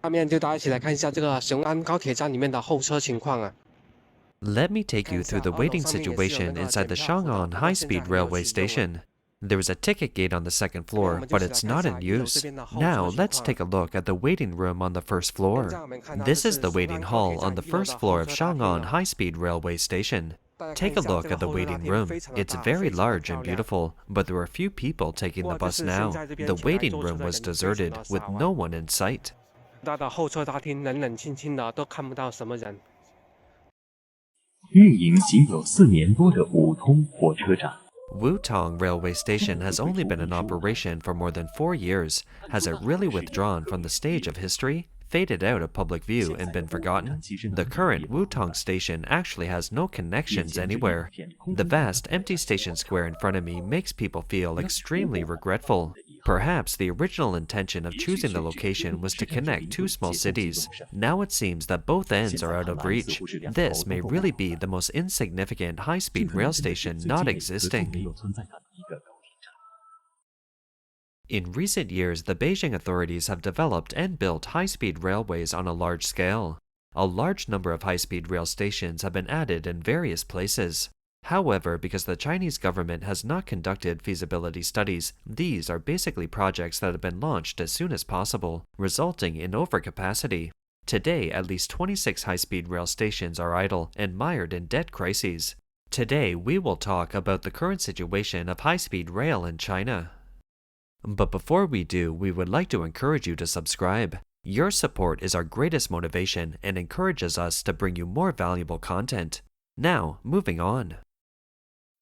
下面就大家一起来看一下这个雄安高铁站里面的候车情况啊。Let me take you through the waiting situation inside the Xiong'an high-speed railway station. There is a ticket gate on the second floor, but it's not in use. Now, let's take a look at the waiting room on the first floor. This is the waiting hall on the first floor of Xiong'an high-speed railway station. Take a look at the waiting room. It's very large and beautiful, but there are few people taking the bus now. The waiting room was deserted, with no one in sight. 大的候车大厅冷冷清清的，都看不到什么人。运营仅有4年多的武通火车站。 Wutong railway station has only been in operation for more than 4 years. Has it really withdrawn from the stage of history, faded out of public view, and been forgotten? The current Wutong station actually has no connections anywhere. The vast empty station square in front of me makes people feel extremely regretful. Perhaps the original intention of choosing the location was to connect 2 small cities. Now it seems that both ends are out of reach. This may really be the most insignificant high-speed rail station not existing. In recent years, the Beijing authorities have developed and built high-speed railways on a large scale. A large number of high-speed rail stations have been added in various places. However, because the Chinese government has not conducted feasibility studies, these are basically projects that have been launched as soon as possible, resulting in overcapacity. Today, at least 26 high-speed rail stations are idle and mired in debt crises. Today, we will talk about the current situation of high-speed rail in China. But before we do, we would like to encourage you to subscribe. Your support is our greatest motivation and encourages us to bring you more valuable content. Now, moving on.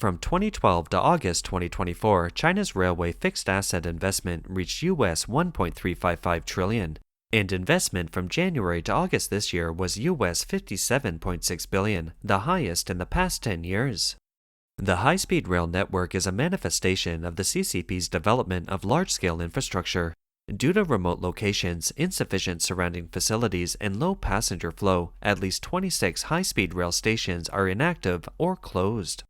From 2012 to August 2024, China's railway fixed asset investment reached US 1.355 trillion, and investment from January to August this year was US 57.6 billion, the highest in the past 10 years. The high-speed rail network is a manifestation of the CCP's development of large-scale infrastructure. Due to remote locations, insufficient surrounding facilities, and low passenger flow, at least 26 high-speed rail stations are inactive or closed.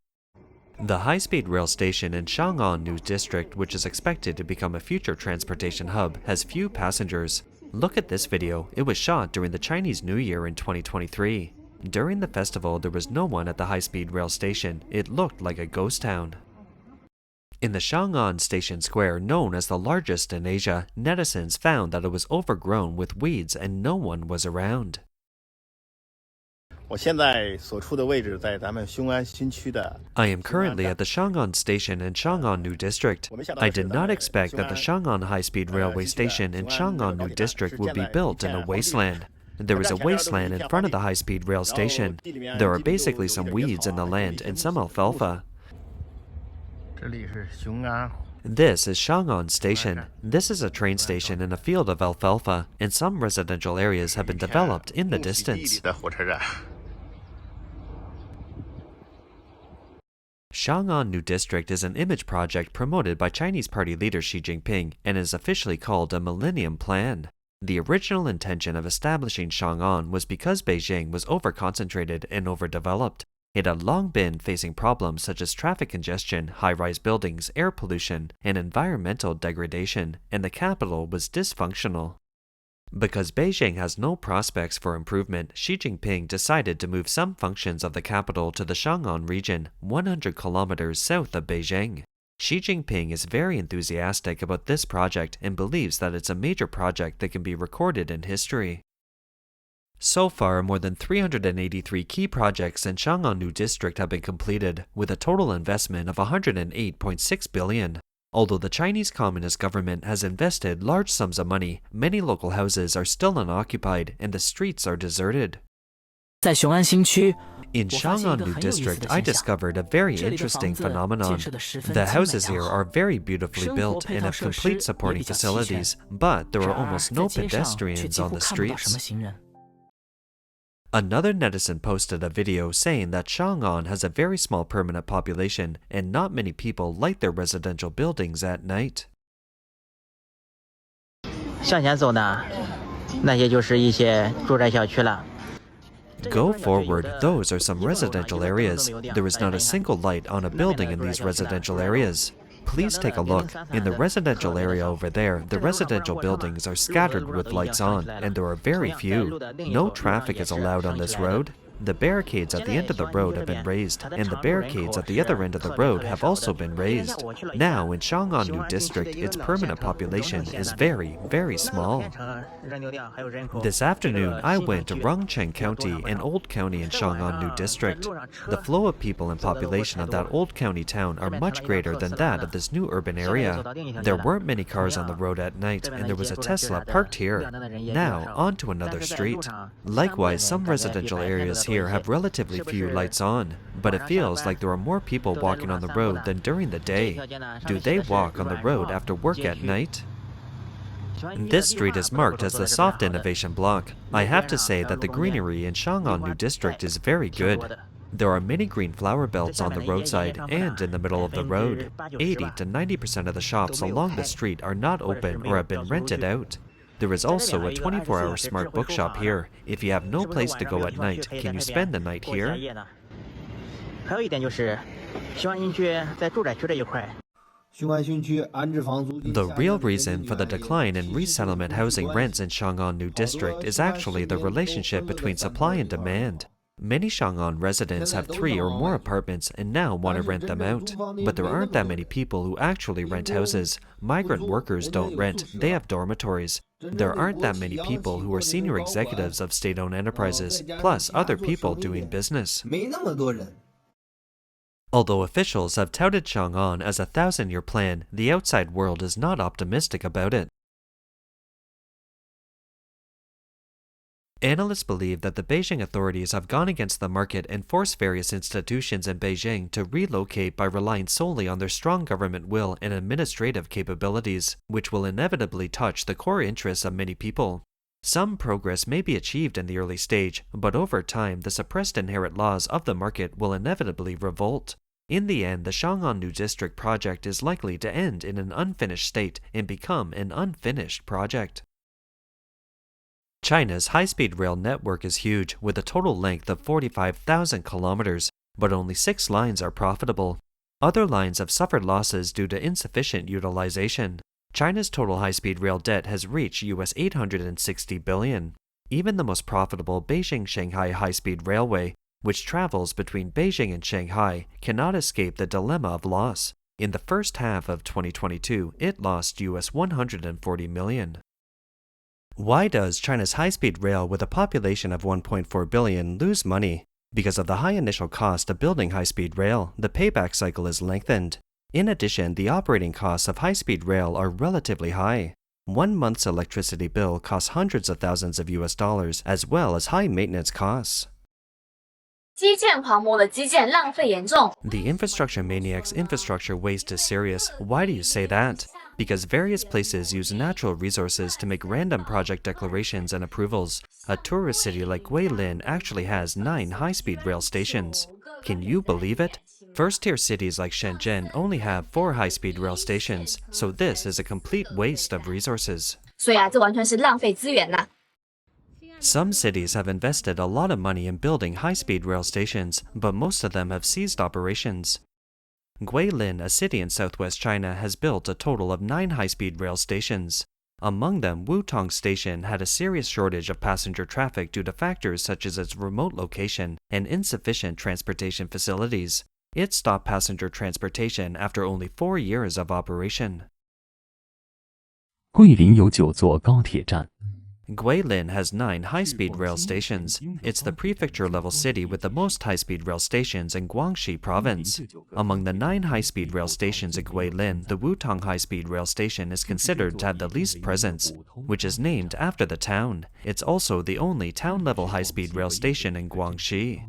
The high-speed rail station in Xiong'an New District, which is expected to become a future transportation hub, has few passengers. Look at this video. It was shot during the Chinese New Year in 2023. During the festival, there was no one at the high-speed rail station. It looked like a ghost town. In the Xiongan Station Square, known as the largest in Asia, netizens found that it was overgrown with weeds and no one was around. I am currently at the Xiong'an Station in Xiong'an New District. I did not expect that the Xiong'an high-speed railway station in Xiong'an New District would be built in a wasteland. There is a wasteland in front of the high-speed rail station. There are basically some weeds in the land and some alfalfa. This is Xiong'an Station. This is a train station in a field of alfalfa, and some residential areas have been developed in the distance. Xiong'an New District is an image project promoted by Chinese Party leader Xi Jinping and is officially called a Millennium Plan. The original intention of establishing Xiong'an was because Beijing was over-concentrated and overdeveloped. It had long been facing problems such as traffic congestion, high-rise buildings, air pollution, and environmental degradation, and the capital was dysfunctional. Because Beijing has no prospects for improvement, Xi Jinping decided to move some functions of the capital to the Xiong'an region, 100 kilometers south of Beijing. Xi Jinping is very enthusiastic about this project and believes that it's a major project that can be recorded in history. So far, more than 383 key projects in Xiong'an New District have been completed, with a total investment of 108.6 billion. Although the Chinese Communist government has invested large sums of money, many local houses are still unoccupied and the streets are deserted. In Xiong'an New District, I discovered a very interesting phenomenon. The houses here are very beautifully built and have complete supporting facilities, but there are almost no pedestrians on the streets. Another netizen posted a video saying that Xiong'an has a very small permanent population and not many people light their residential buildings at night. Go forward, those are some residential areas. There is not a single light on a building in these residential areas. Please take a look. In the residential area over there, the residential buildings are scattered with lights on, and there are very few. No traffic is allowed on this road. The barricades at the end of the road have been raised, and the barricades at the other end of the road have also been raised. Now, in Xiong'an New District, its permanent population is very, very small. This afternoon, I went to Rongcheng County, an old county in Xiong'an New District. The flow of people and population of that old county town are much greater than that of this new urban area. There weren't many cars on the road at night, and there was a Tesla parked here. Now, on to another street. Likewise, some residential areas here have relatively few lights on, but it feels like there are more people walking on the road than during the day. Do they walk on the road after work at night? This street is marked as the soft innovation block. I have to say that the greenery in Xiong'an New District is very good. There are many green flower belts on the roadside and in the middle of the road. 80 to 90% of the shops along the street are not open or have been rented out. There is also a 24-hour smart bookshop here. If you have no place to go at night, can you spend the night here? The real reason for the decline in resettlement housing rents in Xiong'an New District is actually the relationship between supply and demand. Many Xiong'an residents have 3 or more apartments and now want to rent them out. But there aren't that many people who actually rent houses. Migrant workers don't rent, they have dormitories. There aren't that many people who are senior executives of state-owned enterprises, plus other people doing business. Although officials have touted Xiong'an as a 1,000-year plan, the outside world is not optimistic about it. Analysts believe that the Beijing authorities have gone against the market and forced various institutions in Beijing to relocate by relying solely on their strong government will and administrative capabilities, which will inevitably touch the core interests of many people. Some progress may be achieved in the early stage, but over time the suppressed inherent laws of the market will inevitably revolt. In the end, the Xiong'an New District project is likely to end in an unfinished state and become an unfinished project. China's high-speed rail network is huge, with a total length of 45,000 kilometers, but only 6 lines are profitable. Other lines have suffered losses due to insufficient utilization. China's total high-speed rail debt has reached US $860 billion. Even the most profitable Beijing-Shanghai high-speed railway, which travels between Beijing and Shanghai, cannot escape the dilemma of loss. In the first half of 2022, it lost US $140 million. Why does China's high-speed rail with a population of 1.4 billion lose money? Because of the high initial cost of building high-speed rail, the payback cycle is lengthened. In addition, the operating costs of high-speed rail are relatively high. 1 month's electricity bill costs hundreds of thousands of US dollars, as well as high maintenance costs. The infrastructure maniac's infrastructure waste is serious. Why do you say that? Because various places use natural resources to make random project declarations and approvals. A tourist city like Guilin actually has 9 high-speed rail stations. Can you believe it? First-tier cities like Shenzhen only have 4 high-speed rail stations, so this is a complete waste of resources. Some cities have invested a lot of money in building high-speed rail stations, but most of them have ceased operations. Guilin, a city in southwest China, has built a total of 9 high-speed rail stations. Among them, Wutong Station had a serious shortage of passenger traffic due to factors such as its remote location and insufficient transportation facilities. It stopped passenger transportation after only 4 years of operation. 桂林有9座高铁站。 Guilin has 9 high-speed rail stations. It's the prefecture-level city with the most high-speed rail stations in Guangxi province. Among the 9 high-speed rail stations in Guilin, the Wutong high-speed rail station is considered to have the least presence, which is named after the town. It's also the only town-level high-speed rail station in Guangxi.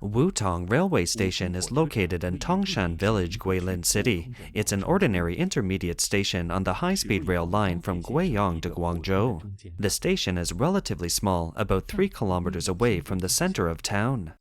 Wutong Railway Station is located in Tongshan Village, Guilin City. It's an ordinary intermediate station on the high-speed rail line from Guiyang to Guangzhou. The station is relatively small, about 3 kilometers away from the center of town.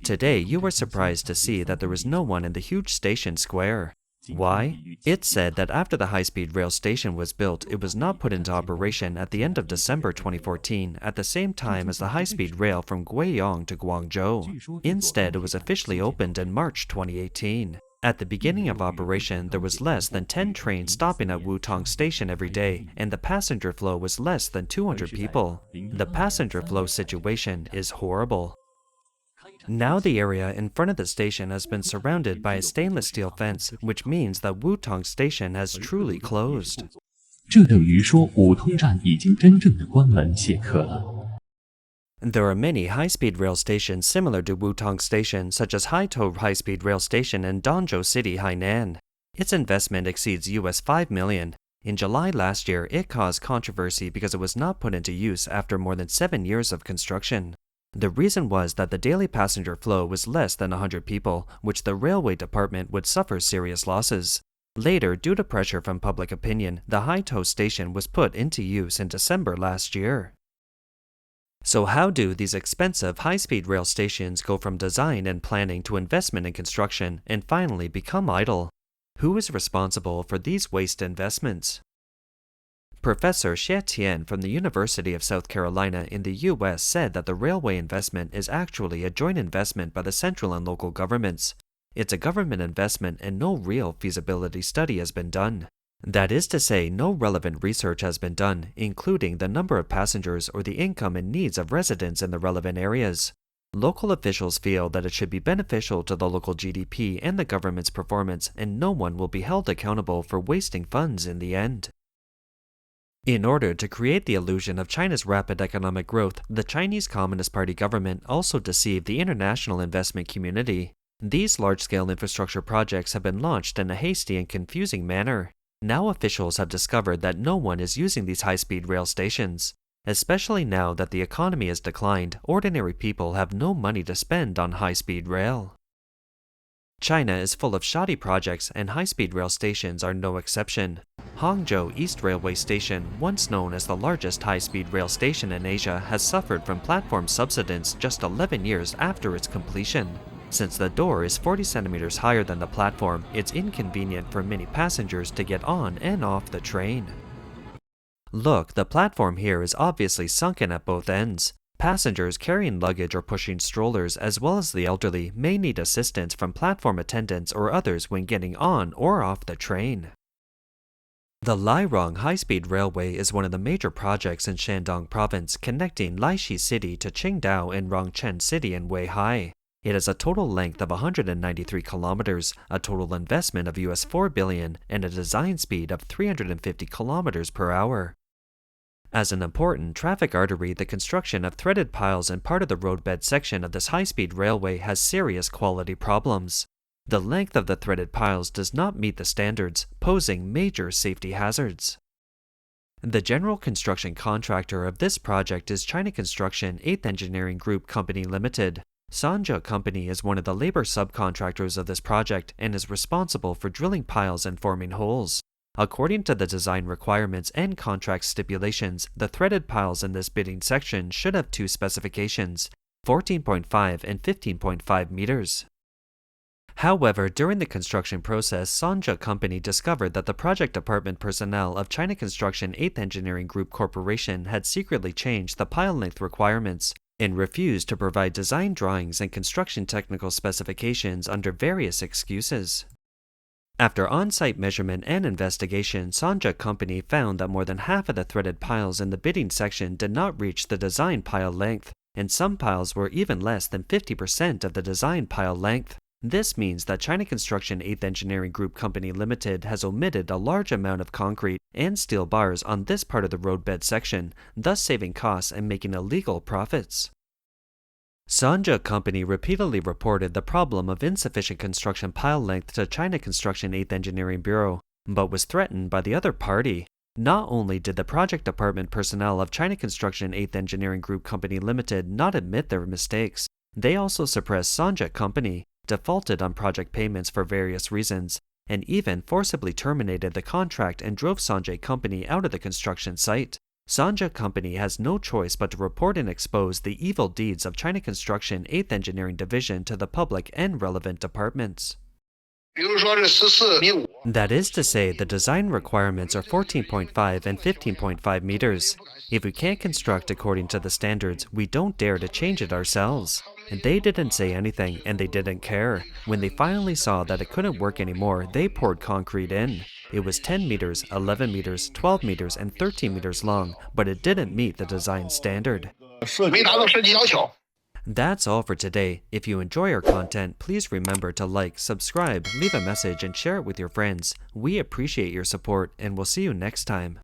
Today, you were surprised to see that there was no one in the huge station square. Why? It's said that after the high-speed rail station was built, it was not put into operation at the end of December 2014, at the same time as the high-speed rail from Guiyang to Guangzhou. Instead, it was officially opened in March 2018. At the beginning of operation, there was less than 10 trains stopping at Wutong Station every day, and the passenger flow was less than 200 people. The passenger flow situation is horrible. Now the area in front of the station has been surrounded by a stainless steel fence, which means that Wutong Station has truly closed. 这等于说五通站已经真正的关门谢客了。 There are many high-speed rail stations similar to Wutong Station, such as Haitou High-Speed Rail Station in Dongzhou City, Hainan. Its investment exceeds US $5 million. In July last year, it caused controversy because it was not put into use after more than 7 years of construction. The reason was that the daily passenger flow was less than 100 people, which the railway department would suffer serious losses. Later, due to pressure from public opinion, the Haitou station was put into use in December last year. So how do these expensive high-speed rail stations go from design and planning to investment and construction and finally become idle? Who is responsible for these waste investments? Professor Xie Tian from the University of South Carolina in the US said that the railway investment is actually a joint investment by the central and local governments. It's a government investment and no real feasibility study has been done. That is to say, no relevant research has been done, including the number of passengers or the income and needs of residents in the relevant areas. Local officials feel that it should be beneficial to the local GDP and the government's performance, and no one will be held accountable for wasting funds in the end. In order to create the illusion of China's rapid economic growth, the Chinese Communist Party government also deceived the international investment community. These large-scale infrastructure projects have been launched in a hasty and confusing manner. Now officials have discovered that no one is using these high-speed rail stations. Especially now that the economy has declined, ordinary people have no money to spend on high-speed rail. China is full of shoddy projects, and high-speed rail stations are no exception. Hangzhou East Railway Station, once known as the largest high-speed rail station in Asia, has suffered from platform subsidence just 11 years after its completion. Since the door is 40 centimeters higher than the platform, it's inconvenient for many passengers to get on and off the train. Look, the platform here is obviously sunken at both ends. Passengers carrying luggage or pushing strollers, as well as the elderly, may need assistance from platform attendants or others when getting on or off the train. The high-speed railway is one of the major projects in Shandong province, connecting Laishi City to Qingdao and Rongchen City in Weihai. It has a total length of 193 kilometers, a total investment of US $4 billion, and a design speed of 350 kilometers per hour. As an important traffic artery, the construction of threaded piles in part of the roadbed section of this high-speed railway has serious quality problems. The length of the threaded piles does not meet the standards, posing major safety hazards. The general construction contractor of this project is China Construction 8th Engineering Group Company Limited. Sanja Company is one of the labor subcontractors of this project and is responsible for drilling piles and forming holes. According to the design requirements and contract stipulations, the threaded piles in this bidding section should have two specifications, 14.5 and 15.5 meters. However, during the construction process, Sanja Company discovered that the project department personnel of China Construction 8th Engineering Group Corporation had secretly changed the pile length requirements and refused to provide design drawings and construction technical specifications under various excuses. After on-site measurement and investigation, Sanja Company found that more than half of the threaded piles in the bidding section did not reach the design pile length, and some piles were even less than 50% of the design pile length. This means that China Construction 8th Engineering Group Company Limited has omitted a large amount of concrete and steel bars on this part of the roadbed section, thus saving costs and making illegal profits. Sanja Company repeatedly reported the problem of insufficient construction pile length to China Construction 8th Engineering Bureau, but was threatened by the other party. Not only did the project department personnel of China Construction 8th Engineering Group Company Limited not admit their mistakes, they also suppressed Sanja Company, defaulted on project payments for various reasons, and even forcibly terminated the contract and drove Sanja Company out of the construction site. Sanja Company has no choice but to report and expose the evil deeds of China Construction 8th Engineering Division to the public and relevant departments. That is to say, the design requirements are 14.5 and 15.5 meters. If we can't construct according to the standards, we don't dare to change it ourselves. And they didn't say anything, and they didn't care. When they finally saw that it couldn't work anymore, they poured concrete in. It was 10 meters, 11 meters, 12 meters, and 13 meters long, but it didn't meet the design standard. That's all for today. If you enjoy our content, please remember to like, subscribe, leave a message, and share it with your friends. We appreciate your support, and we'll see you next time.